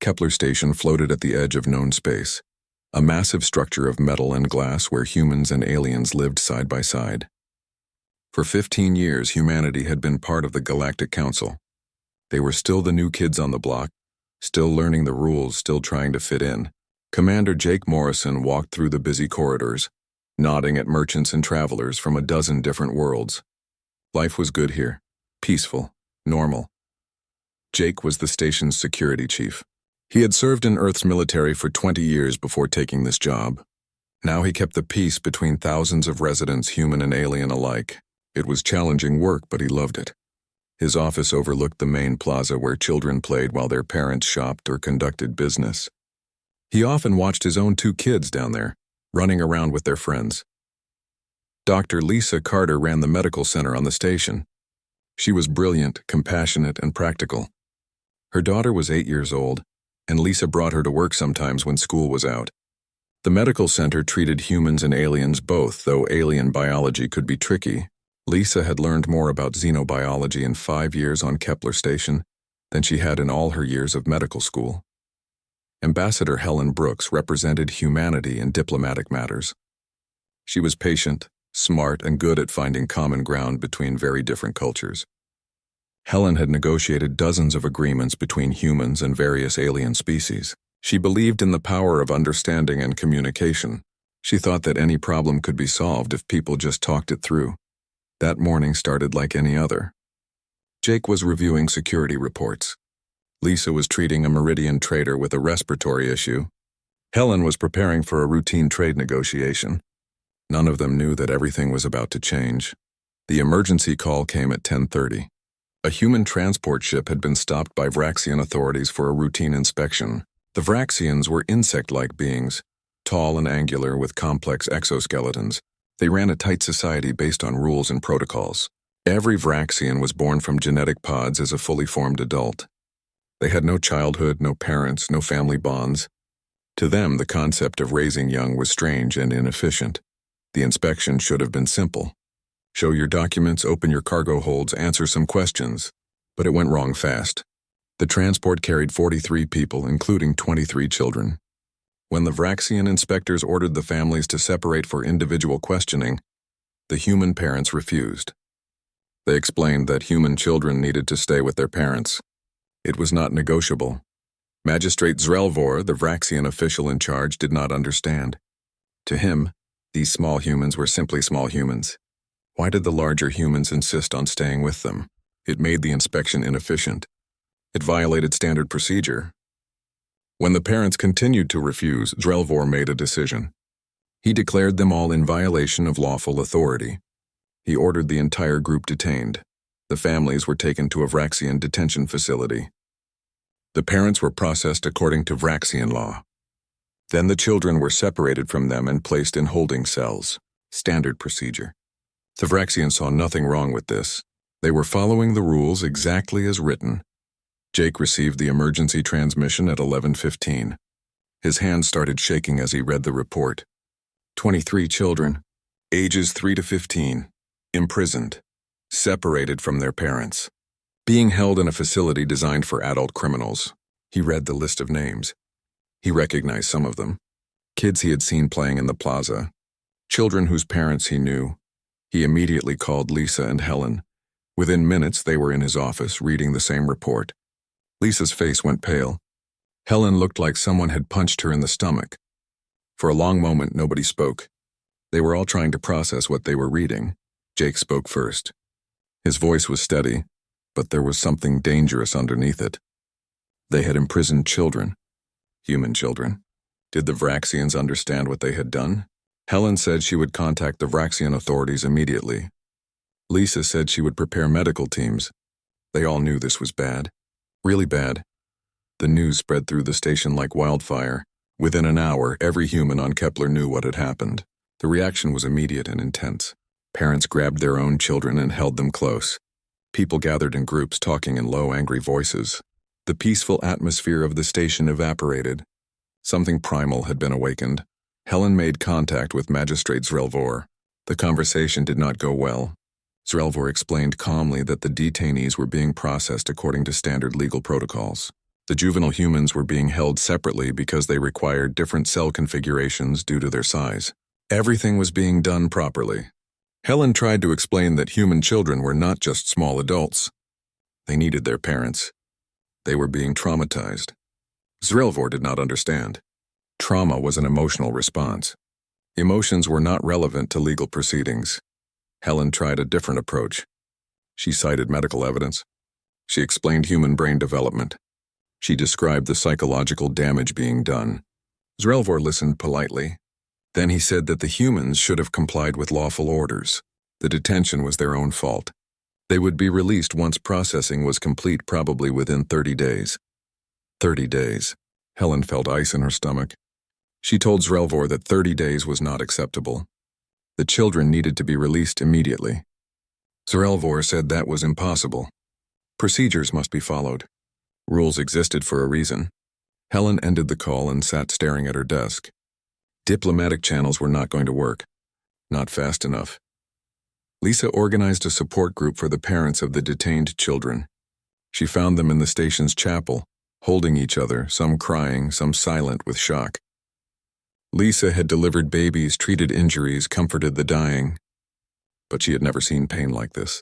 Kepler Station floated at the edge of known space, a massive structure of metal and glass where humans and aliens lived side by side. For 15 years, humanity had been part of the Galactic Council. They were still the new kids on the block, still learning the rules, still trying to fit in. Commander Jake Morrison walked through the busy corridors, nodding at merchants and travelers from a dozen different worlds. Life was good here, peaceful, normal. Jake was the station's security chief. He had served in Earth's military for 20 years before taking this job. Now he kept the peace between thousands of residents, human and alien alike. It was challenging work, but he loved it. His office overlooked the main plaza where children played while their parents shopped or conducted business. He often watched his own 2 kids down there, running around with their friends. Dr. Lisa Carter ran the medical center on the station. She was brilliant, compassionate, and practical. Her daughter was 8 years old, and Lisa brought her to work sometimes when school was out. The medical center treated humans and aliens both, though alien biology could be tricky. Lisa had learned more about xenobiology in 5 years on Kepler Station than she had in all her years of medical school. Ambassador Helen Brooks represented humanity in diplomatic matters. She was patient, smart, and good at finding common ground between very different cultures. Helen had negotiated dozens of agreements between humans and various alien species. She believed in the power of understanding and communication. She thought that any problem could be solved if people just talked it through. That morning started like any other. Jake was reviewing security reports. Lisa was treating a Meridian trader with a respiratory issue. Helen was preparing for a routine trade negotiation. None of them knew that everything was about to change. The emergency call came at 10:30. A human transport ship had been stopped by Vraxian authorities for a routine inspection. The Vraxians were insect-like beings, tall and angular with complex exoskeletons. They ran a tight society based on rules and protocols. Every Vraxian was born from genetic pods as a fully formed adult. They had no childhood, no parents, no family bonds. To them, the concept of raising young was strange and inefficient. The inspection should have been simple. Show your documents, open your cargo holds, answer some questions. But it went wrong fast. The transport carried 43 people, including 23 children. When the Vraxian inspectors ordered the families to separate for individual questioning, the human parents refused. They explained that human children needed to stay with their parents. It was not negotiable. Magistrate Zrelvor, the Vraxian official in charge, did not understand. To him, these small humans were simply small humans. Why did the larger humans insist on staying with them? It made the inspection inefficient. It violated standard procedure. When the parents continued to refuse, Zrelvor made a decision. He declared them all in violation of lawful authority. He ordered the entire group detained. The families were taken to a Vraxian detention facility. The parents were processed according to Vraxian law. Then the children were separated from them and placed in holding cells. Standard procedure. The Vraxians saw nothing wrong with this. They were following the rules exactly as written. Jake received the emergency transmission at 11:15. His hand started shaking as he read the report. 23 children, ages 3 to 15, imprisoned, separated from their parents, being held in a facility designed for adult criminals. He read the list of names. He recognized some of them. Kids he had seen playing in the plaza. Children whose parents he knew. He immediately called Lisa and Helen. Within minutes, they were in his office, reading the same report. Lisa's face went pale. Helen looked like someone had punched her in the stomach. For a long moment, nobody spoke. They were all trying to process what they were reading. Jake spoke first. His voice was steady, but there was something dangerous underneath it. They had imprisoned children. Human children. Did the Vraxians understand what they had done? Helen said she would contact the Vraxian authorities immediately. Lisa said she would prepare medical teams. They all knew this was bad. Really bad. The news spread through the station like wildfire. Within an hour, every human on Kepler knew what had happened. The reaction was immediate and intense. Parents grabbed their own children and held them close. People gathered in groups talking in low, angry voices. The peaceful atmosphere of the station evaporated. Something primal had been awakened. Helen made contact with Magistrate Zrelvor. The conversation did not go well. Zrelvor explained calmly that the detainees were being processed according to standard legal protocols. The juvenile humans were being held separately because they required different cell configurations due to their size. Everything was being done properly. Helen tried to explain that human children were not just small adults. They needed their parents. They were being traumatized. Zrelvor did not understand. Trauma was an emotional response. Emotions were not relevant to legal proceedings. Helen tried a different approach. She cited medical evidence. She explained human brain development. She described the psychological damage being done. Zrelvor listened politely. Then he said that the humans should have complied with lawful orders. The detention was their own fault. They would be released once processing was complete, probably within 30 days. 30 days. Helen felt ice in her stomach. She told Zrelvor that 30 days was not acceptable. The children needed to be released immediately. Zrelvor said that was impossible. Procedures must be followed. Rules existed for a reason. Helen ended the call and sat staring at her desk. Diplomatic channels were not going to work. Not fast enough. Lisa organized a support group for the parents of the detained children. She found them in the station's chapel, holding each other, some crying, some silent with shock. Lisa had delivered babies, treated injuries, comforted the dying. But she had never seen pain like this.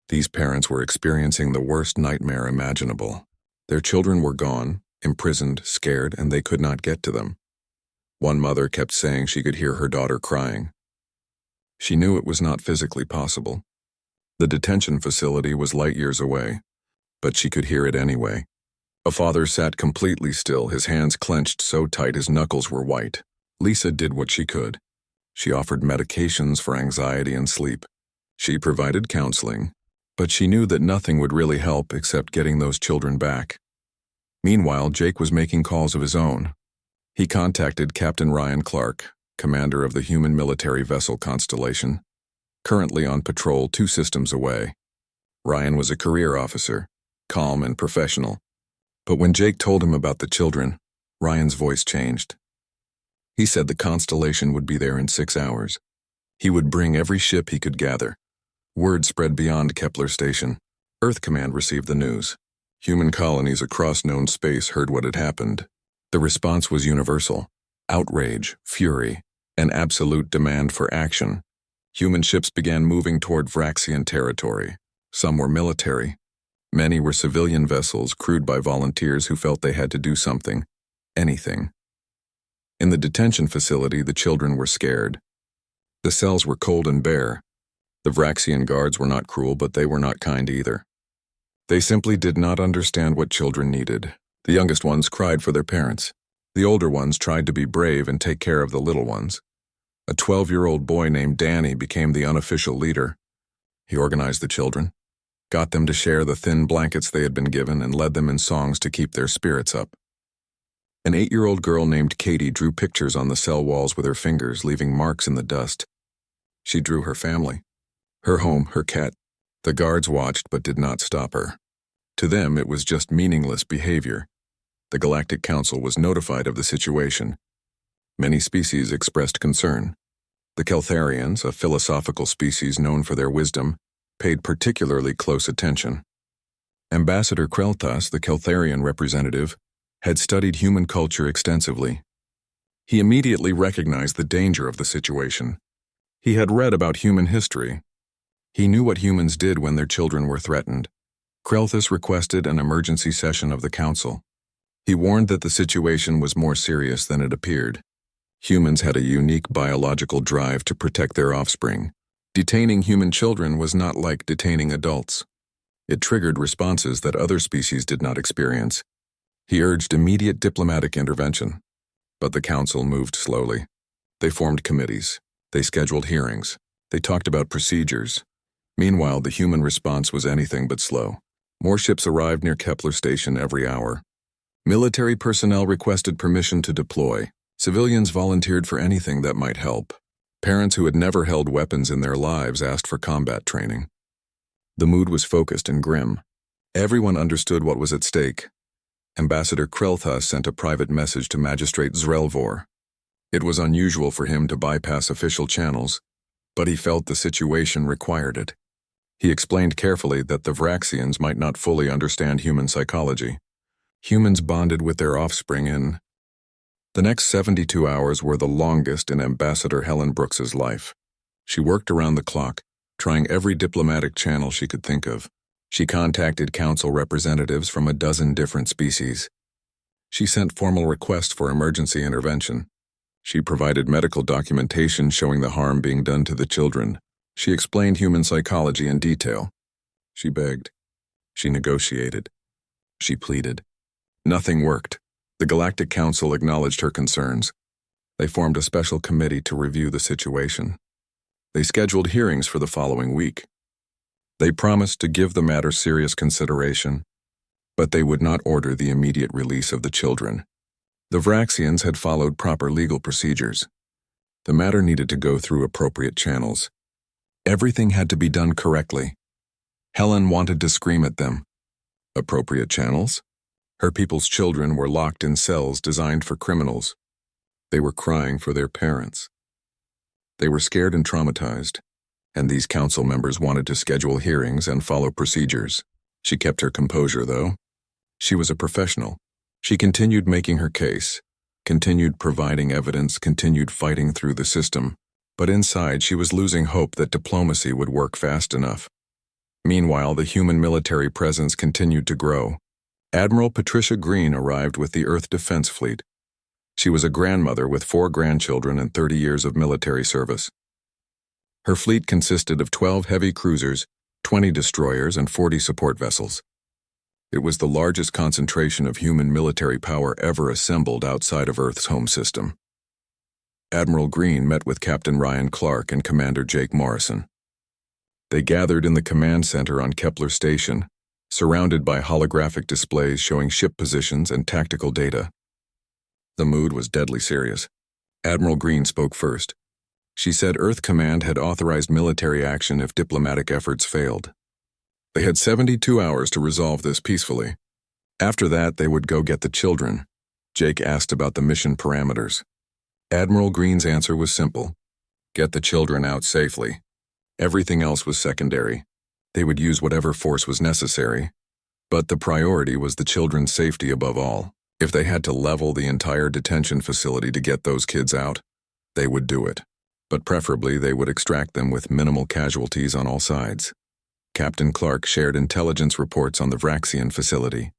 These parents were experiencing the worst nightmare imaginable. Their children were gone, imprisoned, scared, and they could not get to them. One mother kept saying she could hear her daughter crying. She knew it was not physically possible. The detention facility was light years away, but she could hear it anyway. A father sat completely still, his hands clenched so tight his knuckles were white. Lisa did what she could. She offered medications for anxiety and sleep. She provided counseling, but she knew that nothing would really help except getting those children back. Meanwhile, Jake was making calls of his own. He contacted Captain Ryan Clark, commander of the human military vessel Constellation, currently on patrol 2 systems away. Ryan was a career officer, calm and professional. But when Jake told him about the children, Ryan's voice changed. He said the Constellation would be there in 6 hours. He would bring every ship he could gather. Word spread beyond Kepler Station. Earth Command received the news. Human colonies across known space heard what had happened. The response was universal. Outrage, fury, an absolute demand for action. Human ships began moving toward Vraxian territory. Some were military. Many were civilian vessels crewed by volunteers who felt they had to do something. Anything. In the detention facility, the children were scared. The cells were cold and bare. The Vraxian guards were not cruel, but they were not kind either. They simply did not understand what children needed. The youngest ones cried for their parents. The older ones tried to be brave and take care of the little ones. A 12-year-old boy named Danny became the unofficial leader. He organized the children, got them to share the thin blankets they had been given, and led them in songs to keep their spirits up. An 8-year-old girl named Katie drew pictures on the cell walls with her fingers, leaving marks in the dust. She drew her family, her home, her cat. The guards watched but did not stop her. To them, it was just meaningless behavior. The Galactic Council was notified of the situation. Many species expressed concern. The Keltharians, a philosophical species known for their wisdom, paid particularly close attention. Ambassador Krelthas, the Keltharian representative, had studied human culture extensively. He immediately recognized the danger of the situation. He had read about human history. He knew what humans did when their children were threatened. Krelthas requested an emergency session of the council. He warned that the situation was more serious than it appeared. Humans had a unique biological drive to protect their offspring. Detaining human children was not like detaining adults. It triggered responses that other species did not experience. He urged immediate diplomatic intervention, but the council moved slowly. They formed committees. They scheduled hearings. They talked about procedures. Meanwhile, the human response was anything but slow. More ships arrived near Kepler Station every hour. Military personnel requested permission to deploy. Civilians volunteered for anything that might help. Parents who had never held weapons in their lives asked for combat training. The mood was focused and grim. Everyone understood what was at stake. Ambassador Krelthas sent a private message to Magistrate Zrelvor. It was unusual for him to bypass official channels, but he felt the situation required it. He explained carefully that the Vraxians might not fully understand human psychology. Humans bonded with their offspring in. The next 72 hours were the longest in Ambassador Helen Brooks's life. She worked around the clock, trying every diplomatic channel she could think of. She contacted council representatives from a dozen different species. She sent formal requests for emergency intervention. She provided medical documentation showing the harm being done to the children. She explained human psychology in detail. She begged. She negotiated. She pleaded. Nothing worked. The Galactic Council acknowledged her concerns. They formed a special committee to review the situation. They scheduled hearings for the following week. They promised to give the matter serious consideration, but they would not order the immediate release of the children. The Vraxians had followed proper legal procedures. The matter needed to go through appropriate channels. Everything had to be done correctly. Helen wanted to scream at them. Appropriate channels? Her people's children were locked in cells designed for criminals. They were crying for their parents. They were scared and traumatized, and these council members wanted to schedule hearings and follow procedures. She kept her composure, though. She was a professional. She continued making her case, continued providing evidence, continued fighting through the system, but inside she was losing hope that diplomacy would work fast enough. Meanwhile, the human military presence continued to grow. Admiral Patricia Green arrived with the Earth Defense Fleet. She was a grandmother with 4 grandchildren and 30 years of military service. Her fleet consisted of 12 heavy cruisers, 20 destroyers, and 40 support vessels. It was the largest concentration of human military power ever assembled outside of Earth's home system. Admiral Green met with Captain Ryan Clark and Commander Jake Morrison. They gathered in the command center on Kepler Station, surrounded by holographic displays showing ship positions and tactical data. The mood was deadly serious. Admiral Green spoke first. She said Earth Command had authorized military action if diplomatic efforts failed. They had 72 hours to resolve this peacefully. After that, they would go get the children. Jake asked about the mission parameters. Admiral Green's answer was simple. Get the children out safely. Everything else was secondary. They would use whatever force was necessary, but the priority was the children's safety above all. If they had to level the entire detention facility to get those kids out, they would do it. But preferably they would extract them with minimal casualties on all sides. Captain Clark shared intelligence reports on the Vraxian facility.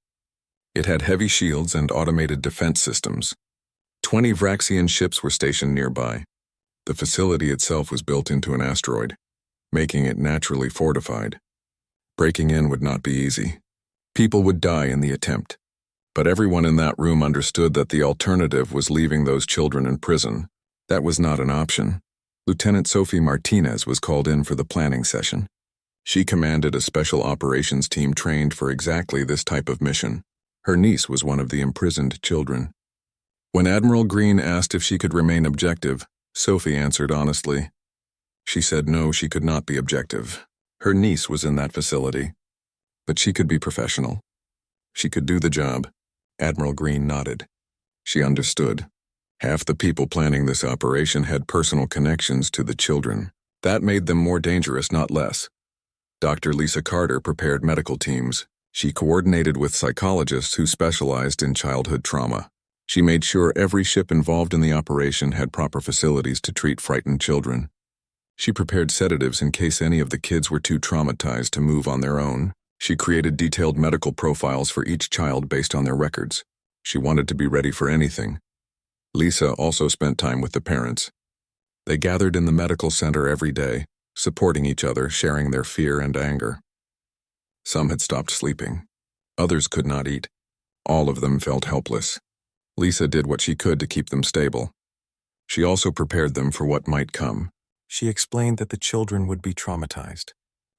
It had heavy shields and automated defense systems. 20 Vraxian ships were stationed nearby. The facility itself was built into an asteroid, making it naturally fortified. Breaking in would not be easy. People would die in the attempt. But everyone in that room understood that the alternative was leaving those children in prison. That was not an option. Lieutenant Sophie Martinez was called in for the planning session. She commanded a special operations team trained for exactly this type of mission. Her niece was one of the imprisoned children. When Admiral Green asked if she could remain objective, Sophie answered honestly. She said no, she could not be objective. Her niece was in that facility. But she could be professional. She could do the job. Admiral Green nodded. She understood. Half the people planning this operation had personal connections to the children. That made them more dangerous, not less. Dr. Lisa Carter prepared medical teams. She coordinated with psychologists who specialized in childhood trauma. She made sure every ship involved in the operation had proper facilities to treat frightened children. She prepared sedatives in case any of the kids were too traumatized to move on their own. She created detailed medical profiles for each child based on their records. She wanted to be ready for anything. Lisa also spent time with the parents. They gathered in the medical center every day, supporting each other, sharing their fear and anger. Some had stopped sleeping. Others could not eat. All of them felt helpless. Lisa did what she could to keep them stable. She also prepared them for what might come. She explained that the children would be traumatized.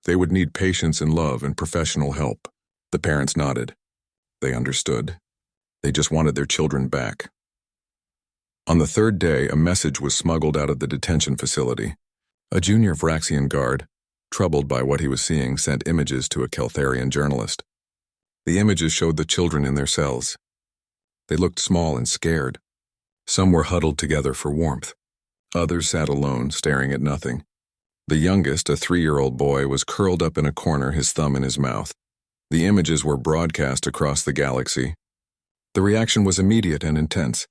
They would need patience and love and professional help. The parents nodded. They understood. They just wanted their children back. On the 3rd day, a message was smuggled out of the detention facility. A junior Vraxian guard, troubled by what he was seeing, sent images to a Keltharian journalist. The images showed the children in their cells. They looked small and scared. Some were huddled together for warmth. Others sat alone, staring at nothing. The youngest, a 3-year-old boy, was curled up in a corner, his thumb in his mouth. The images were broadcast across the galaxy. The reaction was immediate and intense.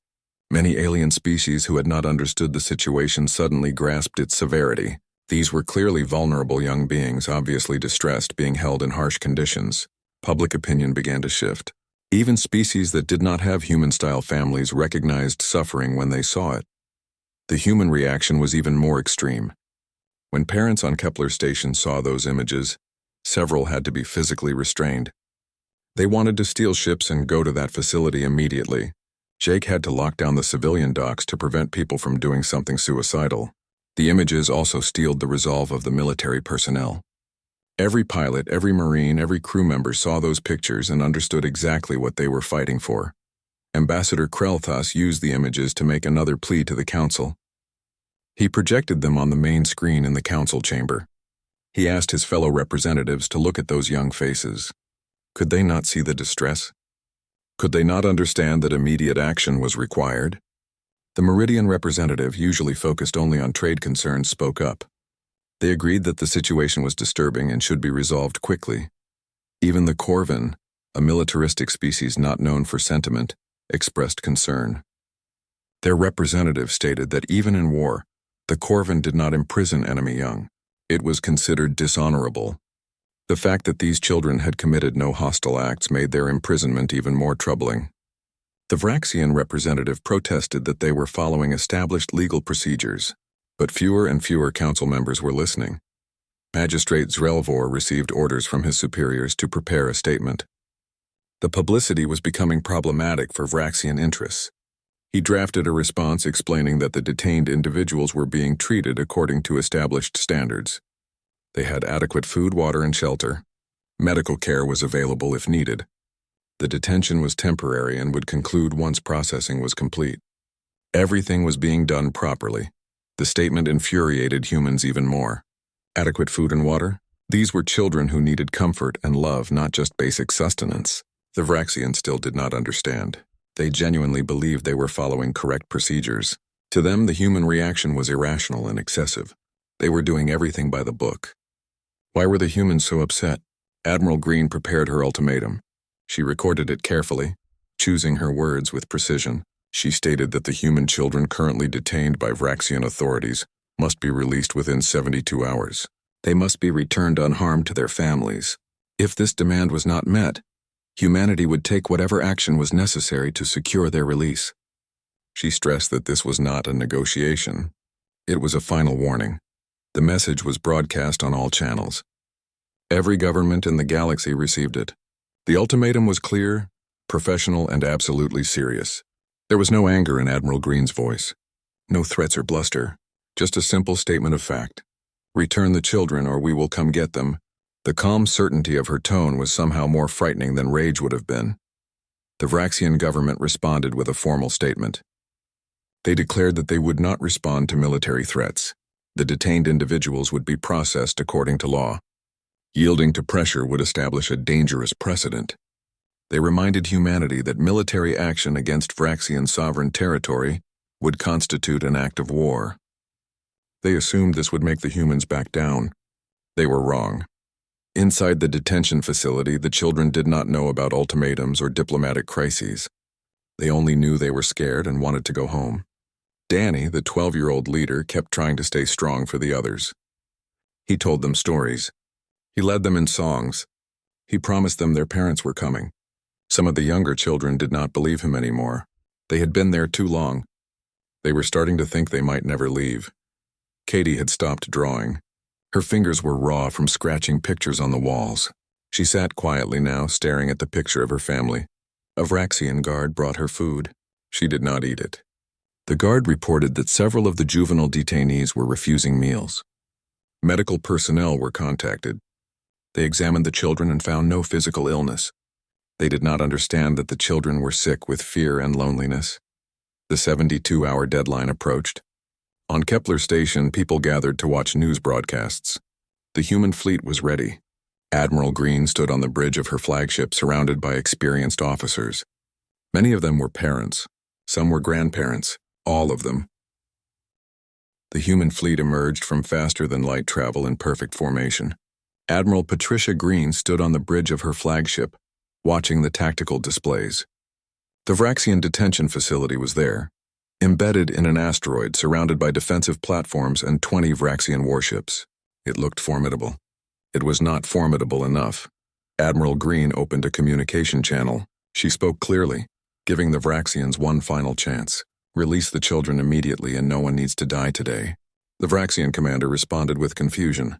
Many alien species who had not understood the situation suddenly grasped its severity. These were clearly vulnerable young beings, obviously distressed, being held in harsh conditions. Public opinion began to shift. Even species that did not have human-style families recognized suffering when they saw it. The human reaction was even more extreme. When parents on Kepler Station saw those images, several had to be physically restrained. They wanted to steal ships and go to that facility immediately. Jake had to lock down the civilian docks to prevent people from doing something suicidal. The images also steeled the resolve of the military personnel. Every pilot, every Marine, every crew member saw those pictures and understood exactly what they were fighting for. Ambassador Krelthas used the images to make another plea to the Council. He projected them on the main screen in the Council chamber. He asked his fellow representatives to look at those young faces. Could they not see the distress? Could they not understand that immediate action was required? The Meridian representative, usually focused only on trade concerns, spoke up. They agreed that the situation was disturbing and should be resolved quickly. Even the Corvin, a militaristic species not known for sentiment, expressed concern. Their representative stated that even in war, the Corvin did not imprison enemy young. It was considered dishonorable. The fact that these children had committed no hostile acts made their imprisonment even more troubling. The Vraxian representative protested that they were following established legal procedures, but fewer and fewer council members were listening. Magistrate Zrelvor received orders from his superiors to prepare a statement. The publicity was becoming problematic for Vraxian interests. He drafted a response explaining that the detained individuals were being treated according to established standards. They had adequate food, water, and shelter. Medical care was available if needed. The detention was temporary and would conclude once processing was complete. Everything was being done properly. The statement infuriated humans even more. Adequate food and water? These were children who needed comfort and love, not just basic sustenance. The Vraxians still did not understand. They genuinely believed they were following correct procedures. To them, the human reaction was irrational and excessive. They were doing everything by the book. Why were the humans so upset? Admiral Green prepared her ultimatum. She recorded it carefully, choosing her words with precision. She stated that the human children currently detained by Vraxian authorities must be released within 72 hours. They must be returned unharmed to their families. If this demand was not met, humanity would take whatever action was necessary to secure their release. She stressed that this was not a negotiation. It was a final warning. The message was broadcast on all channels. Every government in the galaxy received it. The ultimatum was clear, professional, and absolutely serious. There was no anger in Admiral Green's voice. No threats or bluster. Just a simple statement of fact. Return the children or we will come get them. The calm certainty of her tone was somehow more frightening than rage would have been. The Vraxian government responded with a formal statement. They declared that they would not respond to military threats. The detained individuals would be processed according to law. Yielding to pressure would establish a dangerous precedent. They reminded humanity that military action against Vraxian sovereign territory would constitute an act of war. They assumed this would make the humans back down. They were wrong. Inside the detention facility, the children did not know about ultimatums or diplomatic crises. They only knew they were scared and wanted to go home. Danny, the 12-year-old leader, kept trying to stay strong for the others. He told them stories. He led them in songs. He promised them their parents were coming. Some of the younger children did not believe him anymore. They had been there too long. They were starting to think they might never leave. Katie had stopped drawing. Her fingers were raw from scratching pictures on the walls. She sat quietly now, staring at the picture of her family. A Vraxian guard brought her food. She did not eat it. The guard reported that several of the juvenile detainees were refusing meals. Medical personnel were contacted. They examined the children and found no physical illness. They did not understand that the children were sick with fear and loneliness. The 72-hour deadline approached. On Kepler Station, people gathered to watch news broadcasts. The human fleet was ready. Admiral Green stood on the bridge of her flagship surrounded by experienced officers. Many of them were parents. Some were grandparents. All of them. The human fleet emerged from faster-than-light travel in perfect formation. Admiral Patricia Green stood on the bridge of her flagship, watching the tactical displays. The Vraxian detention facility was there, embedded in an asteroid surrounded by defensive platforms and 20 Vraxian warships. It looked formidable. It was not formidable enough. Admiral Green opened a communication channel. She spoke clearly, giving the Vraxians one final chance. Release the children immediately and no one needs to die today. The Vraxian commander responded with confusion.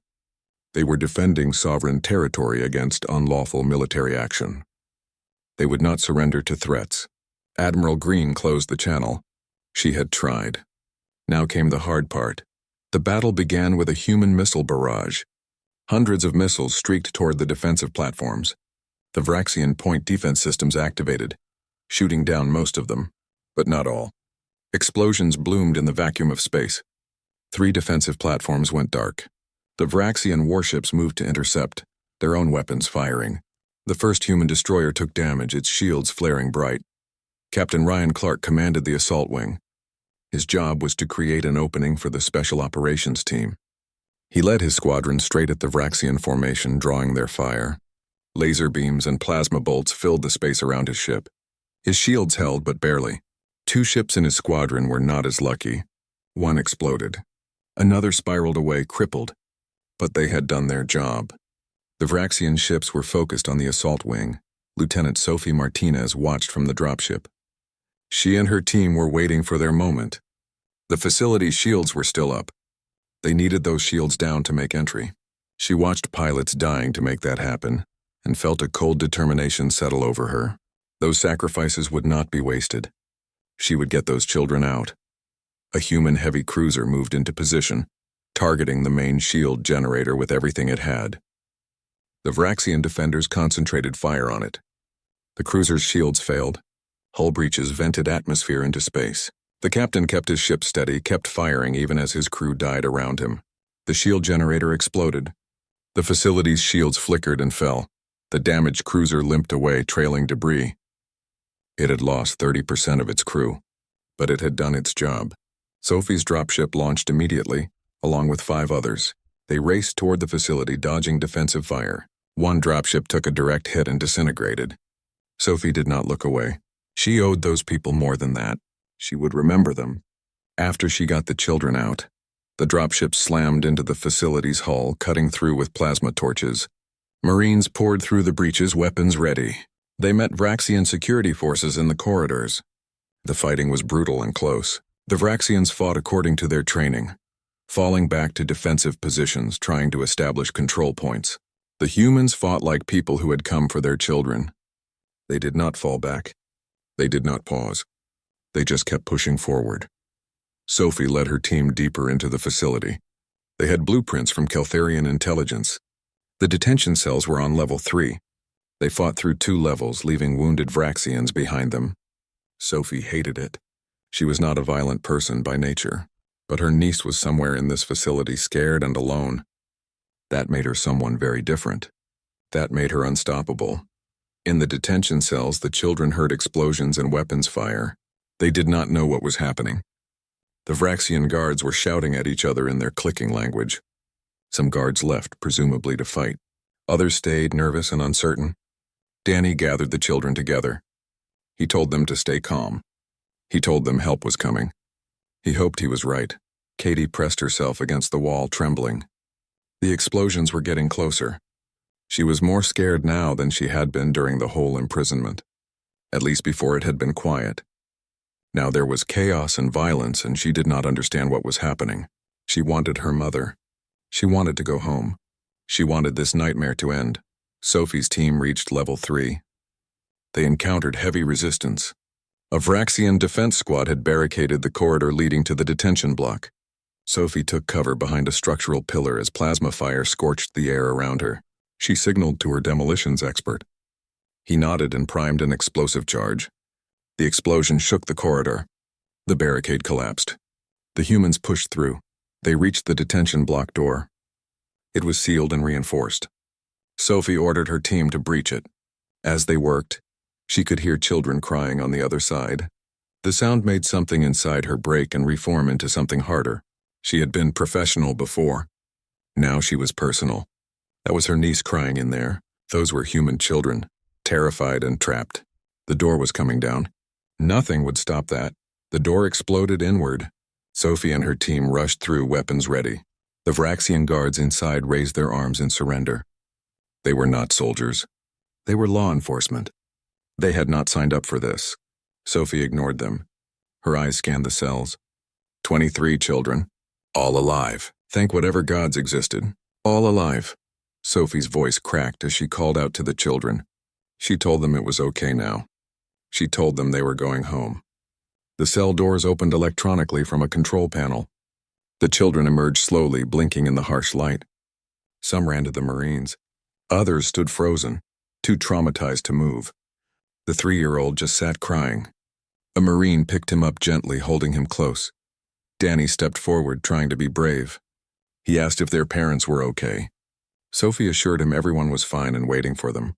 They were defending sovereign territory against unlawful military action. They would not surrender to threats. Admiral Green closed the channel. She had tried. Now came the hard part. The battle began with a human missile barrage. Hundreds of missiles streaked toward the defensive platforms. The Vraxian point defense systems activated, shooting down most of them, but not all. Explosions bloomed in the vacuum of space. 3 defensive platforms went dark. The Vraxian warships moved to intercept, their own weapons firing. The first human destroyer took damage, its shields flaring bright. Captain Ryan Clark commanded the assault wing. His job was to create an opening for the special operations team. He led his squadron straight at the Vraxian formation, drawing their fire. Laser beams and plasma bolts filled the space around his ship. His shields held, but barely. 2 ships in his squadron were not as lucky. One exploded. Another spiraled away, crippled. But they had done their job. The Vraxian ships were focused on the assault wing. Lieutenant Sophie Martinez watched from the dropship. She and her team were waiting for their moment. The facility's shields were still up. They needed those shields down to make entry. She watched pilots dying to make that happen, and felt a cold determination settle over her. Those sacrifices would not be wasted. She would get those children out. A human heavy cruiser moved into position, targeting the main shield generator with everything it had. The Vraxian defenders concentrated fire on it. The cruiser's shields failed. Hull breaches vented atmosphere into space. The captain kept his ship steady, kept firing even as his crew died around him. The shield generator exploded. The facility's shields flickered and fell. The damaged cruiser limped away, trailing debris. It had lost 30% of its crew, but it had done its job. Sophie's dropship launched immediately, along with 5 others. They raced toward the facility, dodging defensive fire. One dropship took a direct hit and disintegrated. Sophie did not look away. She owed those people more than that. She would remember them. After she got the children out, the dropship slammed into the facility's hull, cutting through with plasma torches. Marines poured through the breaches, weapons ready. They met Vraxian security forces in the corridors. The fighting was brutal and close. The Vraxians fought according to their training, falling back to defensive positions, trying to establish control points. The humans fought like people who had come for their children. They did not fall back. They did not pause. They just kept pushing forward. Sophie led her team deeper into the facility. They had blueprints from Keltharian intelligence. The detention cells were on level 3. They fought through 2 levels, leaving wounded Vraxians behind them. Sophie hated it. She was not a violent person by nature, but her niece was somewhere in this facility, scared and alone. That made her someone very different. That made her unstoppable. In the detention cells, the children heard explosions and weapons fire. They did not know what was happening. The Vraxian guards were shouting at each other in their clicking language. Some guards left, presumably to fight. Others stayed, nervous and uncertain. Danny gathered the children together. He told them to stay calm. He told them help was coming. He hoped he was right. Katie pressed herself against the wall, trembling. The explosions were getting closer. She was more scared now than she had been during the whole imprisonment, at least before it had been quiet. Now there was chaos and violence, and she did not understand what was happening. She wanted her mother. She wanted to go home. She wanted this nightmare to end. Sophie's team reached level 3. They encountered heavy resistance. A Vraxian defense squad had barricaded the corridor leading to the detention block. Sophie took cover behind a structural pillar as plasma fire scorched the air around her. She signaled to her demolitions expert. He nodded and primed an explosive charge. The explosion shook the corridor. The barricade collapsed. The humans pushed through. They reached the detention block door. It was sealed and reinforced. Sophie ordered her team to breach it. As they worked, she could hear children crying on the other side. The sound made something inside her break and reform into something harder. She had been professional before. Now she was personal. That was her niece crying in there. Those were human children, terrified and trapped. The door was coming down. Nothing would stop that. The door exploded inward. Sophie and her team rushed through, weapons ready. The Vraxian guards inside raised their arms in surrender. They were not soldiers. They were law enforcement. They had not signed up for this. Sophie ignored them. Her eyes scanned the cells. 23 children. All alive. Thank whatever gods existed. All alive. Sophie's voice cracked as she called out to the children. She told them it was okay now. She told them they were going home. The cell doors opened electronically from a control panel. The children emerged slowly, blinking in the harsh light. Some ran to the Marines. Others stood frozen, too traumatized to move. The 3-year-old just sat crying. A Marine picked him up gently, holding him close. Danny stepped forward, trying to be brave. He asked if their parents were okay. Sophie assured him everyone was fine and waiting for them.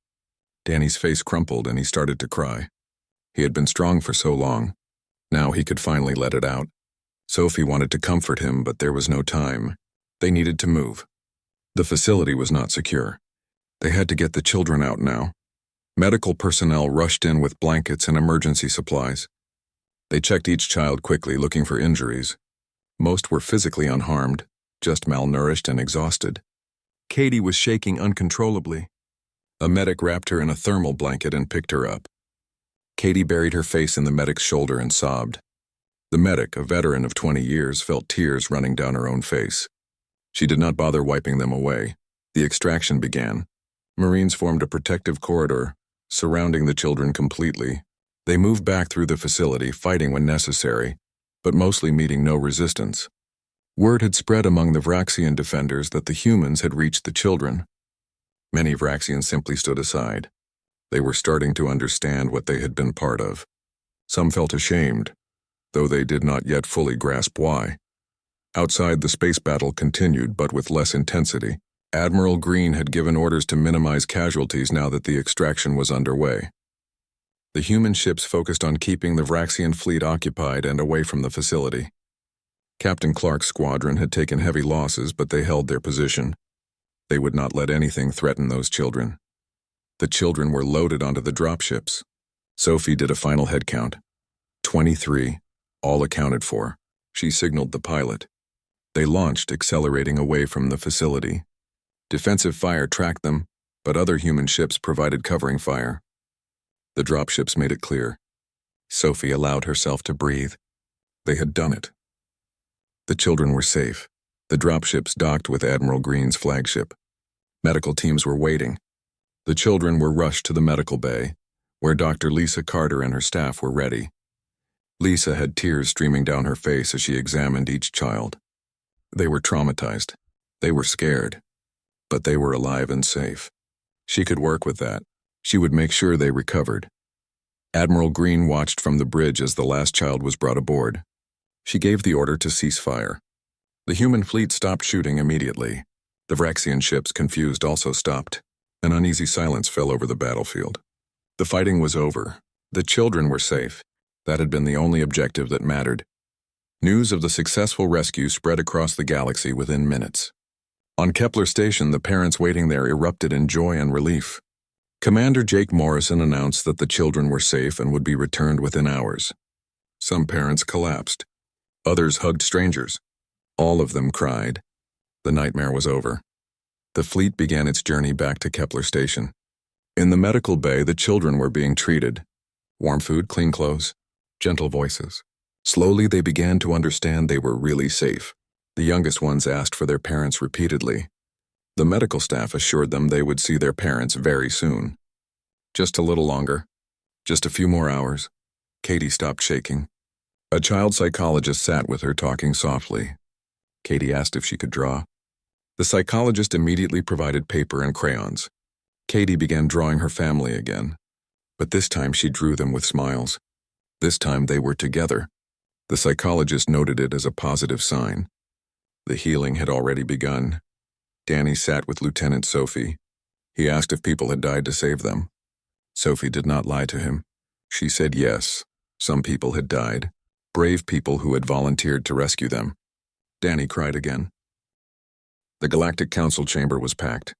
Danny's face crumpled and he started to cry. He had been strong for so long. Now he could finally let it out. Sophie wanted to comfort him, but there was no time. They needed to move. The facility was not secure. They had to get the children out now. Medical personnel rushed in with blankets and emergency supplies. They checked each child quickly, looking for injuries. Most were physically unharmed, just malnourished and exhausted. Katie was shaking uncontrollably. A medic wrapped her in a thermal blanket and picked her up. Katie buried her face in the medic's shoulder and sobbed. The medic, a veteran of 20 years, felt tears running down her own face. She did not bother wiping them away. The extraction began. Marines formed a protective corridor, surrounding the children completely. They moved back through the facility, fighting when necessary, but mostly meeting no resistance. Word had spread among the Vraxian defenders that the humans had reached the children. Many Vraxians simply stood aside. They were starting to understand what they had been part of. Some felt ashamed, though they did not yet fully grasp why. Outside, the space battle continued, but with less intensity. Admiral Green had given orders to minimize casualties now that the extraction was underway. The human ships focused on keeping the Vraxian fleet occupied and away from the facility. Captain Clark's squadron had taken heavy losses, but they held their position. They would not let anything threaten those children. The children were loaded onto the dropships. Sophie did a final head count. 23, all accounted for. She signaled the pilot. They launched, accelerating away from the facility. Defensive fire tracked them, but other human ships provided covering fire. The dropships made it clear. Sophie allowed herself to breathe. They had done it. The children were safe. The dropships docked with Admiral Green's flagship. Medical teams were waiting. The children were rushed to the medical bay, where Dr. Lisa Carter and her staff were ready. Lisa had tears streaming down her face as she examined each child. They were traumatized. They were scared. But they were alive and safe. She could work with that. She would make sure they recovered. Admiral Green watched from the bridge as the last child was brought aboard. She gave the order to cease fire. The human fleet stopped shooting immediately. The Vraxian ships, confused, also stopped. An uneasy silence fell over the battlefield. The fighting was over. The children were safe. That had been the only objective that mattered. News of the successful rescue spread across the galaxy within minutes. On Kepler Station, the parents waiting there erupted in joy and relief. Commander Jake Morrison announced that the children were safe and would be returned within hours. Some parents collapsed. Others hugged strangers. All of them cried. The nightmare was over. The fleet began its journey back to Kepler Station. In the medical bay, the children were being treated. Warm food, clean clothes, gentle voices. Slowly, they began to understand they were really safe. The youngest ones asked for their parents repeatedly. The medical staff assured them they would see their parents very soon. Just a little longer. Just a few more hours. Katie stopped shaking. A child psychologist sat with her, talking softly. Katie asked if she could draw. The psychologist immediately provided paper and crayons. Katie began drawing her family again. But this time she drew them with smiles. This time they were together. The psychologist noted it as a positive sign. The healing had already begun. Danny sat with Lieutenant Sophie. He asked if people had died to save them. Sophie did not lie to him. She said yes, some people had died. Brave people who had volunteered to rescue them. Danny cried again. The Galactic Council chamber was packed.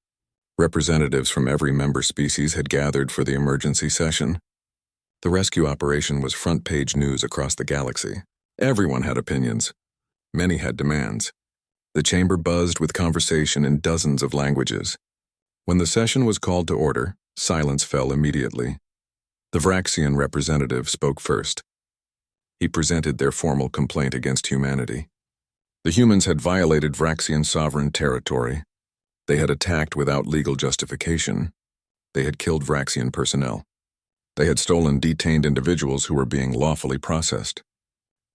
Representatives from every member species had gathered for the emergency session. The rescue operation was front-page news across the galaxy. Everyone had opinions. Many had demands. The chamber buzzed with conversation in dozens of languages. When the session was called to order, silence fell immediately. The Vraxian representative spoke first. He presented their formal complaint against humanity. The humans had violated Vraxian sovereign territory. They had attacked without legal justification. They had killed Vraxian personnel. They had stolen detained individuals who were being lawfully processed.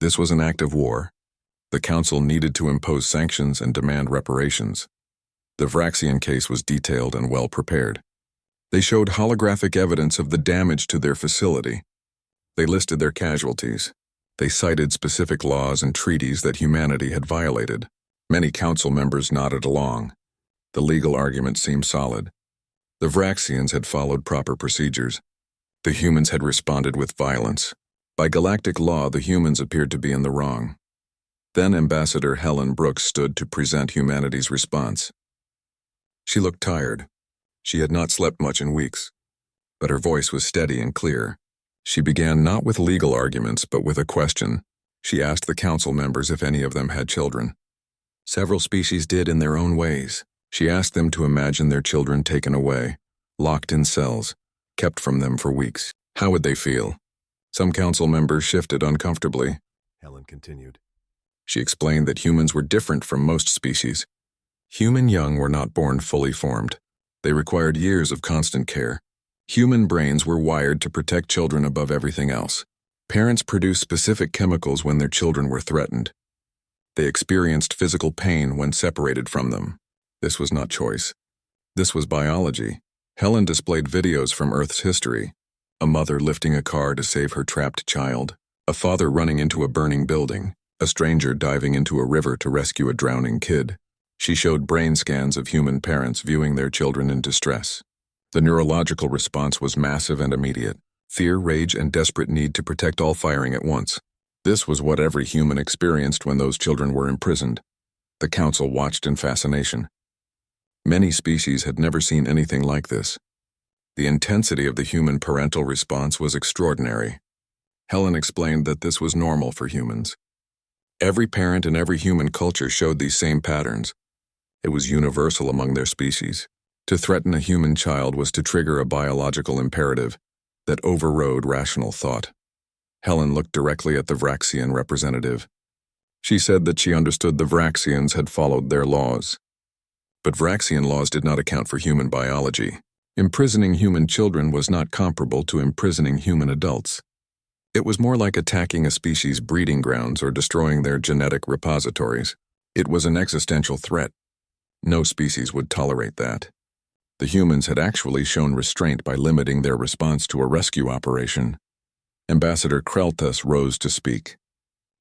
This was an act of war. The Council needed to impose sanctions and demand reparations. The Vraxian case was detailed and well prepared. They showed holographic evidence of the damage to their facility. They listed their casualties. They cited specific laws and treaties that humanity had violated. Many council members nodded along. The legal argument seemed solid. The Vraxians had followed proper procedures. The humans had responded with violence. By galactic law, the humans appeared to be in the wrong. Then Ambassador Helen Brooks stood to present humanity's response. She looked tired. She had not slept much in weeks, but her voice was steady and clear. She began not with legal arguments, but with a question. She asked the council members if any of them had children. Several species did in their own ways. She asked them to imagine their children taken away, locked in cells, kept from them for weeks. How would they feel? Some council members shifted uncomfortably. Helen continued. She explained that humans were different from most species. Human young were not born fully formed. They required years of constant care. Human brains were wired to protect children above everything else. Parents produced specific chemicals when their children were threatened. They experienced physical pain when separated from them. This was not choice. This was biology. Helen displayed videos from Earth's history. A mother lifting a car to save her trapped child. A father running into a burning building. A stranger diving into a river to rescue a drowning kid. She showed brain scans of human parents viewing their children in distress. The neurological response was massive and immediate. Fear, rage, and desperate need to protect, all firing at once. This was what every human experienced when those children were imprisoned. The council watched in fascination. Many species had never seen anything like this. The intensity of the human parental response was extraordinary. Helen explained that this was normal for humans. Every parent in every human culture showed these same patterns. It was universal among their species. To threaten a human child was to trigger a biological imperative that overrode rational thought. Helen looked directly at the Vraxian representative. She said that she understood the Vraxians had followed their laws. But Vraxian laws did not account for human biology. Imprisoning human children was not comparable to imprisoning human adults. It was more like attacking a species' breeding grounds or destroying their genetic repositories. It was an existential threat. No species would tolerate that. The humans had actually shown restraint by limiting their response to a rescue operation. Ambassador Kreltas rose to speak.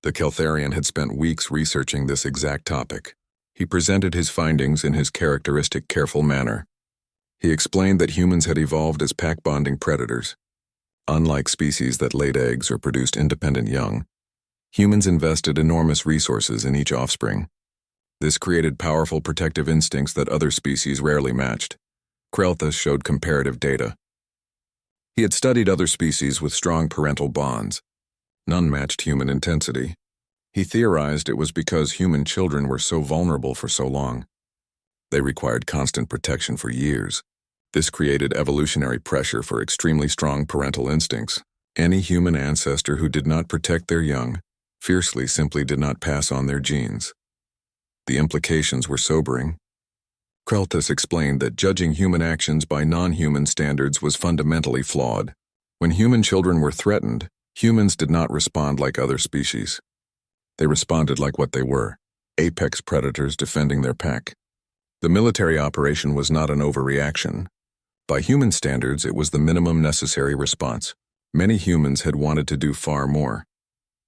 The Keltharian had spent weeks researching this exact topic. He presented his findings in his characteristic careful manner. He explained that humans had evolved as pack-bonding predators. Unlike species that laid eggs or produced independent young, humans invested enormous resources in each offspring. This created powerful protective instincts that other species rarely matched. Krelthas showed comparative data. He had studied other species with strong parental bonds. None matched human intensity. He theorized it was because human children were so vulnerable for so long. They required constant protection for years. This created evolutionary pressure for extremely strong parental instincts. Any human ancestor who did not protect their young fiercely simply did not pass on their genes. The implications were sobering. Kreltas explained that judging human actions by non-human standards was fundamentally flawed. When human children were threatened, humans did not respond like other species. They responded like what they were, apex predators defending their pack. The military operation was not an overreaction. By human standards, it was the minimum necessary response. Many humans had wanted to do far more.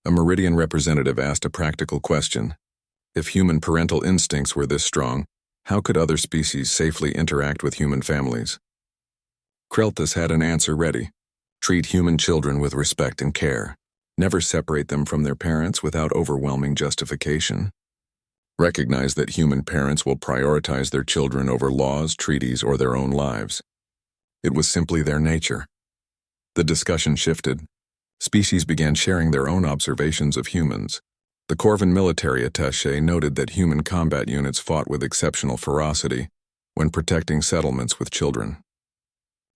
A Meridian representative asked a practical question. If human parental instincts were this strong, how could other species safely interact with human families? Kreltas had an answer ready. Treat human children with respect and care. Never separate them from their parents without overwhelming justification. Recognize that human parents will prioritize their children over laws, treaties, or their own lives. It was simply their nature. The discussion shifted. Species began sharing their own observations of humans. The Corvan military attaché noted that human combat units fought with exceptional ferocity when protecting settlements with children.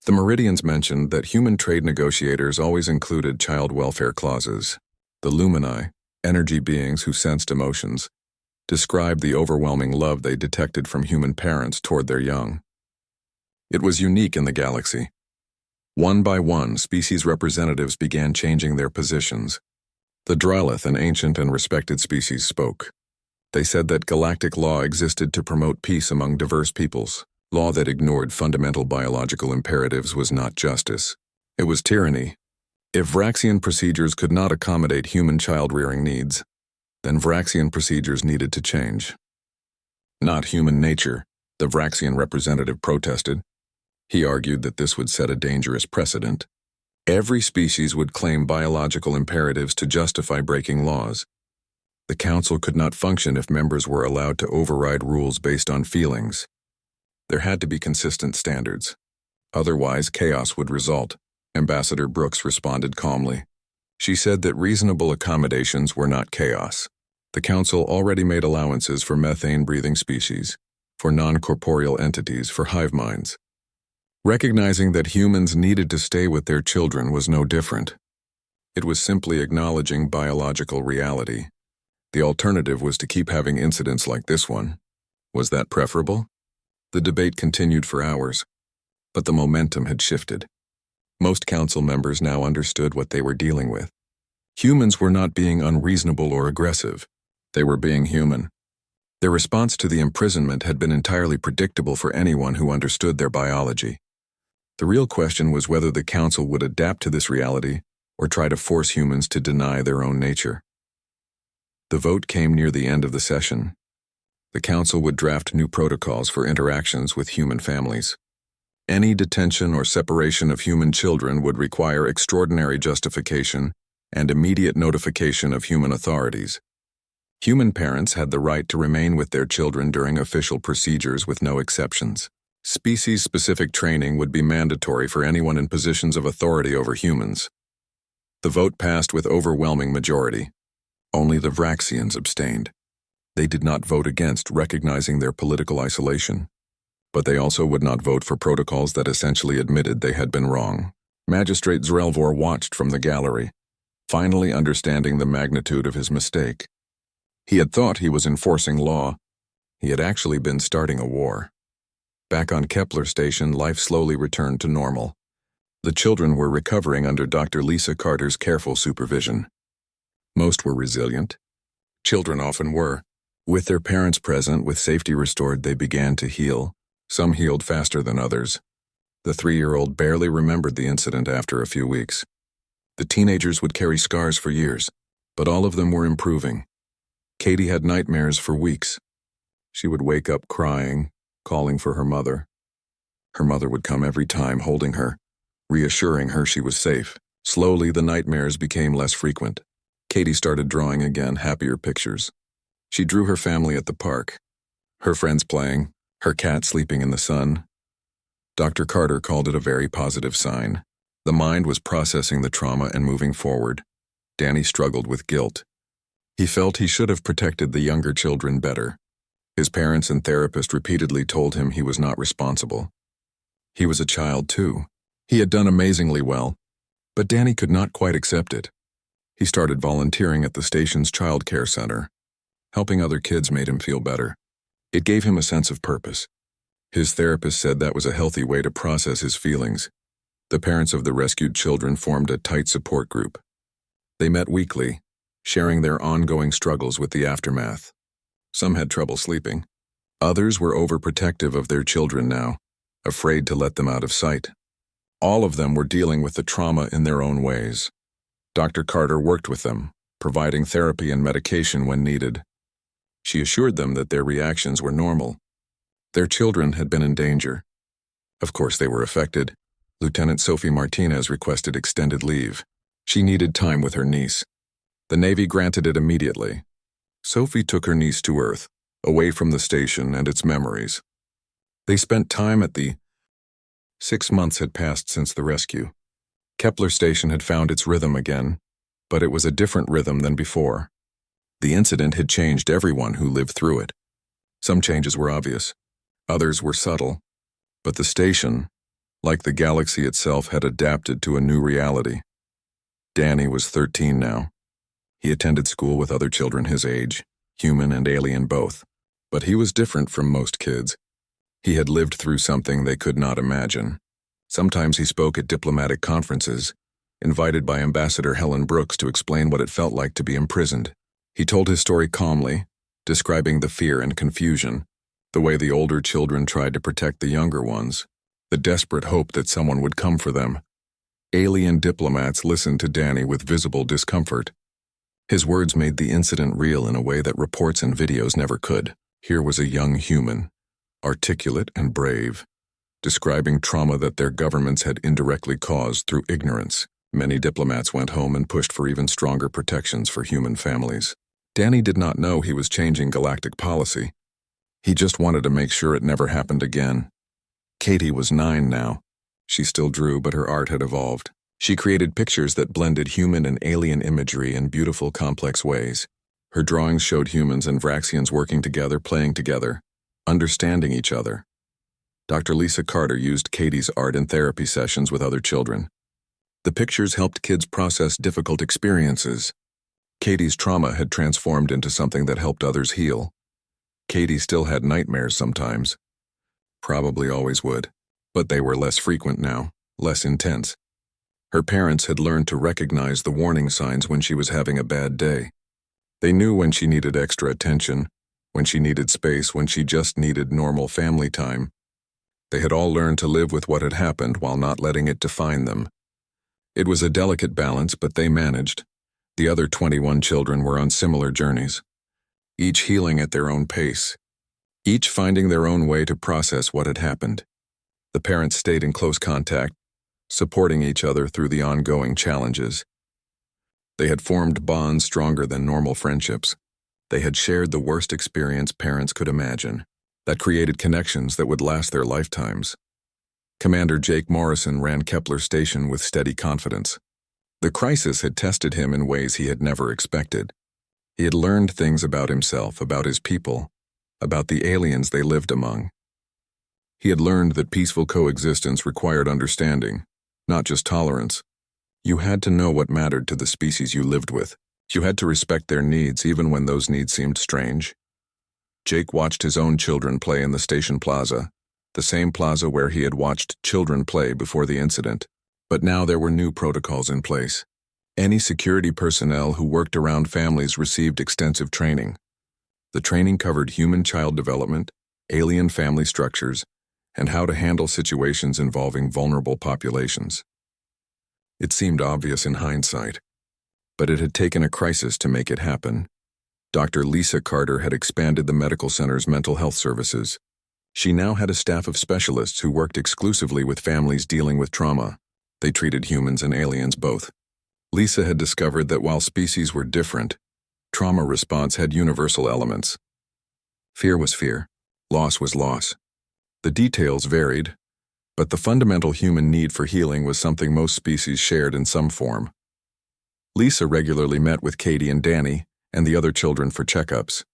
The Meridians mentioned that human trade negotiators always included child welfare clauses. The Lumini, energy beings who sensed emotions, described the overwhelming love they detected from human parents toward their young. It was unique in the galaxy. One by one, species representatives began changing their positions. The Drylith, an ancient and respected species, spoke. They said that galactic law existed to promote peace among diverse peoples. Law that ignored fundamental biological imperatives was not justice. It was tyranny. If Vraxian procedures could not accommodate human child-rearing needs, then Vraxian procedures needed to change. Not human nature, the Vraxian representative protested. He argued that this would set a dangerous precedent. Every species would claim biological imperatives to justify breaking laws. The council could not function if members were allowed to override rules based on feelings. There had to be consistent standards. Otherwise, chaos would result. Ambassador Brooks responded calmly. She said that reasonable accommodations were not chaos. The council already made allowances for methane-breathing species, for non-corporeal entities, for hive minds. Recognizing that humans needed to stay with their children was no different. It was simply acknowledging biological reality. The alternative was to keep having incidents like this one. Was that preferable? The debate continued for hours, but the momentum had shifted. Most council members now understood what they were dealing with. Humans were not being unreasonable or aggressive. They were being human. Their response to the imprisonment had been entirely predictable for anyone who understood their biology. The real question was whether the council would adapt to this reality or try to force humans to deny their own nature. The vote came near the end of the session. The council would draft new protocols for interactions with human families. Any detention or separation of human children would require extraordinary justification and immediate notification of human authorities. Human parents had the right to remain with their children during official procedures with no exceptions. Species-specific training would be mandatory for anyone in positions of authority over humans. The vote passed with overwhelming majority. Only the Vraxians abstained. They did not vote against recognizing their political isolation, but they also would not vote for protocols that essentially admitted they had been wrong. Magistrate Zrelvor watched from the gallery, finally understanding the magnitude of his mistake. He had thought he was enforcing law. He had actually been starting a war. Back on Kepler Station, life slowly returned to normal. The children were recovering under Dr. Lisa Carter's careful supervision. Most were resilient. Children often were. With their parents present, with safety restored, they began to heal. Some healed faster than others. The 3-year-old barely remembered the incident after a few weeks. The teenagers would carry scars for years, but all of them were improving. Katie had nightmares for weeks. She would wake up crying, calling for her mother. Her mother would come every time, holding her, reassuring her she was safe. Slowly, the nightmares became less frequent. Katie started drawing again, happier pictures. She drew her family at the park, her friends playing, her cat sleeping in the sun. Dr. Carter called it a very positive sign. The mind was processing the trauma and moving forward. Danny struggled with guilt. He felt he should have protected the younger children better. His parents and therapist repeatedly told him he was not responsible. He was a child too. He had done amazingly well, but Danny could not quite accept it. He started volunteering at the station's child care center. Helping other kids made him feel better. It gave him a sense of purpose. His therapist said that was a healthy way to process his feelings. The parents of the rescued children formed a tight support group. They met weekly, sharing their ongoing struggles with the aftermath. Some had trouble sleeping. Others were overprotective of their children now, afraid to let them out of sight. All of them were dealing with the trauma in their own ways. Dr. Carter worked with them, providing therapy and medication when needed. She assured them that their reactions were normal. Their children had been in danger. Of course they were affected. Lieutenant Sophie Martinez requested extended leave. She needed time with her niece. The Navy granted it immediately. Sophie took her niece to Earth, away from the station and its memories. They spent time at the 6 months had passed since the rescue. Kepler Station had found its rhythm again, but it was a different rhythm than before. The incident had changed everyone who lived through it. Some changes were obvious, others were subtle, but the station, like the galaxy itself, had adapted to a new reality. Danny was 13 now. He attended school with other children his age, human and alien both. But he was different from most kids. He had lived through something they could not imagine. Sometimes he spoke at diplomatic conferences, invited by Ambassador Helen Brooks to explain what it felt like to be imprisoned. He told his story calmly, describing the fear and confusion, the way the older children tried to protect the younger ones, the desperate hope that someone would come for them. Alien diplomats listened to Danny with visible discomfort. His words made the incident real in a way that reports and videos never could. Here was a young human, articulate and brave, describing trauma that their governments had indirectly caused through ignorance. Many diplomats went home and pushed for even stronger protections for human families. Danny did not know he was changing galactic policy. He just wanted to make sure it never happened again. Katie was 9 now. She still drew, but her art had evolved. She created pictures that blended human and alien imagery in beautiful, complex ways. Her drawings showed humans and Vraxians working together, playing together, understanding each other. Dr. Lisa Carter used Katie's art in therapy sessions with other children. The pictures helped kids process difficult experiences. Katie's trauma had transformed into something that helped others heal. Katie still had nightmares sometimes. Probably always would. But they were less frequent now, less intense. Her parents had learned to recognize the warning signs when she was having a bad day. They knew when she needed extra attention, when she needed space, when she just needed normal family time. They had all learned to live with what had happened while not letting it define them. It was a delicate balance, but they managed. The other 21 children were on similar journeys, each healing at their own pace, each finding their own way to process what had happened. The parents stayed in close contact, supporting each other through the ongoing challenges. They had formed bonds stronger than normal friendships. They had shared the worst experience parents could imagine, that created connections that would last their lifetimes. Commander Jake Morrison ran Kepler Station with steady confidence. The crisis had tested him in ways he had never expected. He had learned things about himself, about his people, about the aliens they lived among. He had learned that peaceful coexistence required understanding, not just tolerance. You had to know what mattered to the species you lived with. You had to respect their needs even when those needs seemed strange. Jake watched his own children play in the station plaza, the same plaza where he had watched children play before the incident. But now there were new protocols in place. Any security personnel who worked around families received extensive training. The training covered human child development, alien family structures, and how to handle situations involving vulnerable populations. It seemed obvious in hindsight, but it had taken a crisis to make it happen. Dr. Lisa Carter had expanded the medical center's mental health services. She now had a staff of specialists who worked exclusively with families dealing with trauma. They treated humans and aliens both. Lisa had discovered that while species were different, trauma response had universal elements. Fear was fear. Loss was loss. The details varied, but the fundamental human need for healing was something most species shared in some form. Lisa regularly met with Katie and Danny and the other children for checkups.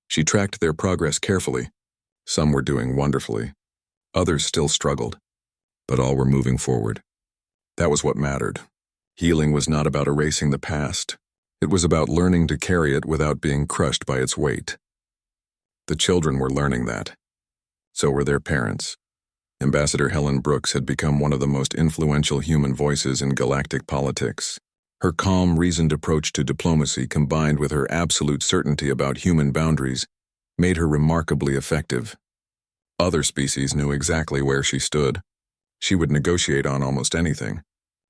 She tracked their progress carefully. Some were doing wonderfully. Others still struggled, but all were moving forward. That was what mattered. Healing was not about erasing the past. It was about learning to carry it without being crushed by its weight. The children were learning that. So were their parents. Ambassador Helen Brooks had become one of the most influential human voices in galactic politics. Her calm, reasoned approach to diplomacy, combined with her absolute certainty about human boundaries, made her remarkably effective. Other species knew exactly where she stood. She would negotiate on almost anything,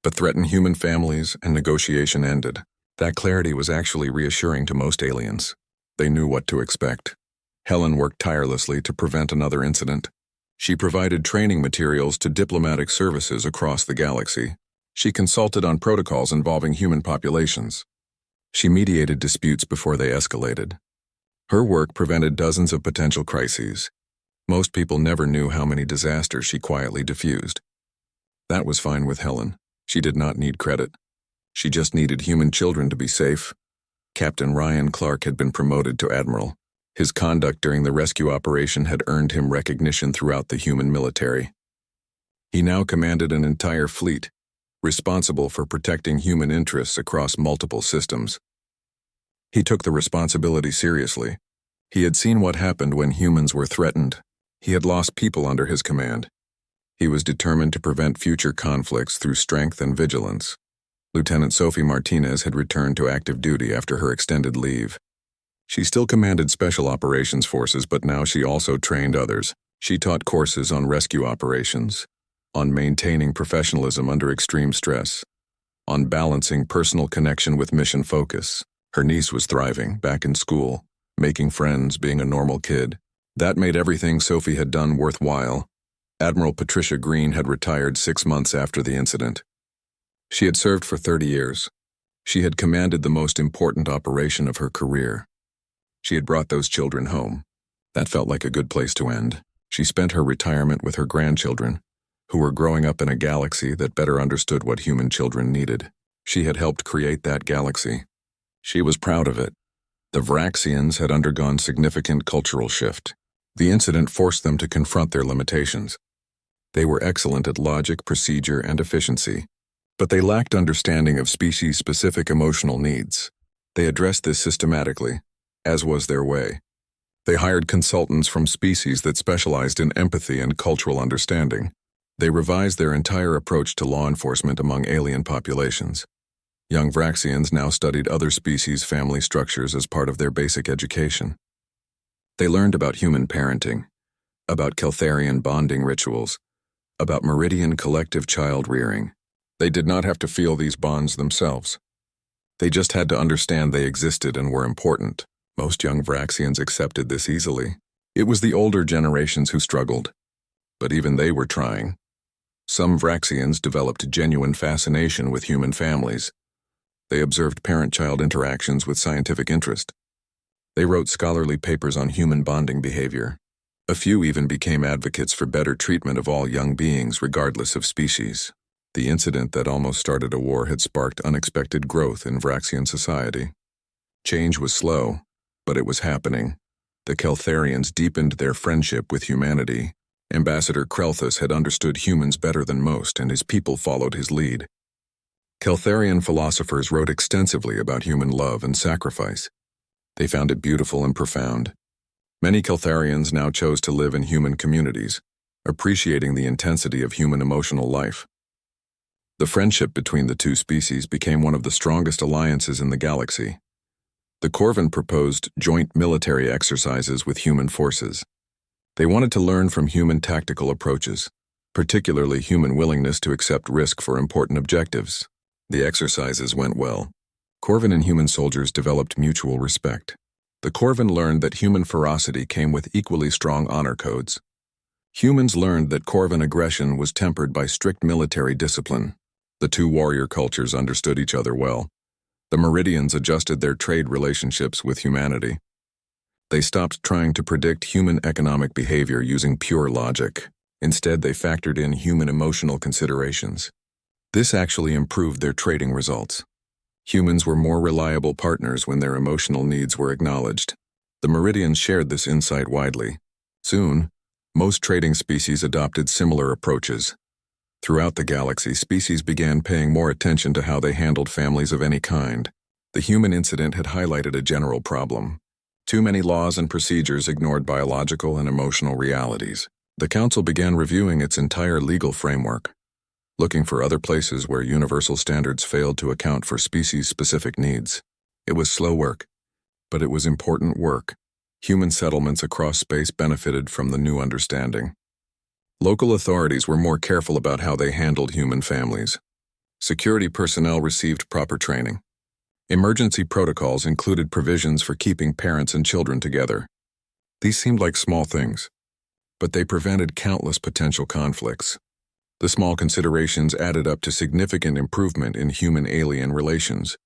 but threaten human families and negotiation ended. That clarity was actually reassuring to most aliens. They knew what to expect. Helen worked tirelessly to prevent another incident. She provided training materials to diplomatic services across the galaxy. She consulted on protocols involving human populations. She mediated disputes before they escalated. Her work prevented dozens of potential crises. Most people never knew how many disasters she quietly diffused. That was fine with Helen. She did not need credit. She just needed human children to be safe. Captain Ryan Clark had been promoted to admiral. His conduct during the rescue operation had earned him recognition throughout the human military. He now commanded an entire fleet, responsible for protecting human interests across multiple systems. He took the responsibility seriously. He had seen what happened when humans were threatened. He had lost people under his command. He was determined to prevent future conflicts through strength and vigilance. Lieutenant Sophie Martinez had returned to active duty after her extended leave. She still commanded special operations forces, but now she also trained others. She taught courses on rescue operations, on maintaining professionalism under extreme stress, on balancing personal connection with mission focus. Her niece was thriving, back in school, making friends, being a normal kid. That made everything Sophie had done worthwhile. Admiral Patricia Green had retired 6 months after the incident. She had served for 30 years. She had commanded the most important operation of her career. She had brought those children home. That felt like a good place to end. She spent her retirement with her grandchildren, who were growing up in a galaxy that better understood what human children needed. She had helped create that galaxy. She was proud of it. The Vraxians had undergone significant cultural shift. The incident forced them to confront their limitations. They were excellent at logic, procedure, and efficiency, but they lacked understanding of species-specific emotional needs. They addressed this systematically, as was their way. They hired consultants from species that specialized in empathy and cultural understanding. They revised their entire approach to law enforcement among alien populations. Young Vraxians now studied other species' family structures as part of their basic education. They learned about human parenting, about Keltharian bonding rituals, about Meridian collective child rearing. They did not have to feel these bonds themselves. They just had to understand they existed and were important. Most young Vraxians accepted this easily. It was the older generations who struggled, but even they were trying. Some Vraxians developed genuine fascination with human families. They observed parent-child interactions with scientific interest. They wrote scholarly papers on human bonding behavior. A few even became advocates for better treatment of all young beings regardless of species. The incident that almost started a war had sparked unexpected growth in Vraxian society. Change was slow, but it was happening. The Keltharians deepened their friendship with humanity. Ambassador Krelthus had understood humans better than most, and his people followed his lead. Keltharian philosophers wrote extensively about human love and sacrifice. They found it beautiful and profound. Many Keltharians now chose to live in human communities, appreciating the intensity of human emotional life. The friendship between the two species became one of the strongest alliances in the galaxy. The Corvin proposed joint military exercises with human forces. They wanted to learn from human tactical approaches, particularly human willingness to accept risk for important objectives. The exercises went well. Corvin and human soldiers developed mutual respect. The Corvin learned that human ferocity came with equally strong honor codes. Humans learned that Corvin aggression was tempered by strict military discipline. The two warrior cultures understood each other well. The Meridians adjusted their trade relationships with humanity. They stopped trying to predict human economic behavior using pure logic. Instead, they factored in human emotional considerations. This actually improved their trading results. Humans were more reliable partners when their emotional needs were acknowledged. The Meridians shared this insight widely. Soon, most trading species adopted similar approaches. Throughout the galaxy, species began paying more attention to how they handled families of any kind. The human incident had highlighted a general problem. Too many laws and procedures ignored biological and emotional realities. The Council began reviewing its entire legal framework, looking for other places where universal standards failed to account for species-specific needs. It was slow work, but it was important work. Human settlements across space benefited from the new understanding. Local authorities were more careful about how they handled human families. Security personnel received proper training. Emergency protocols included provisions for keeping parents and children together. These seemed like small things, but they prevented countless potential conflicts. The small considerations added up to significant improvement in human-alien relations.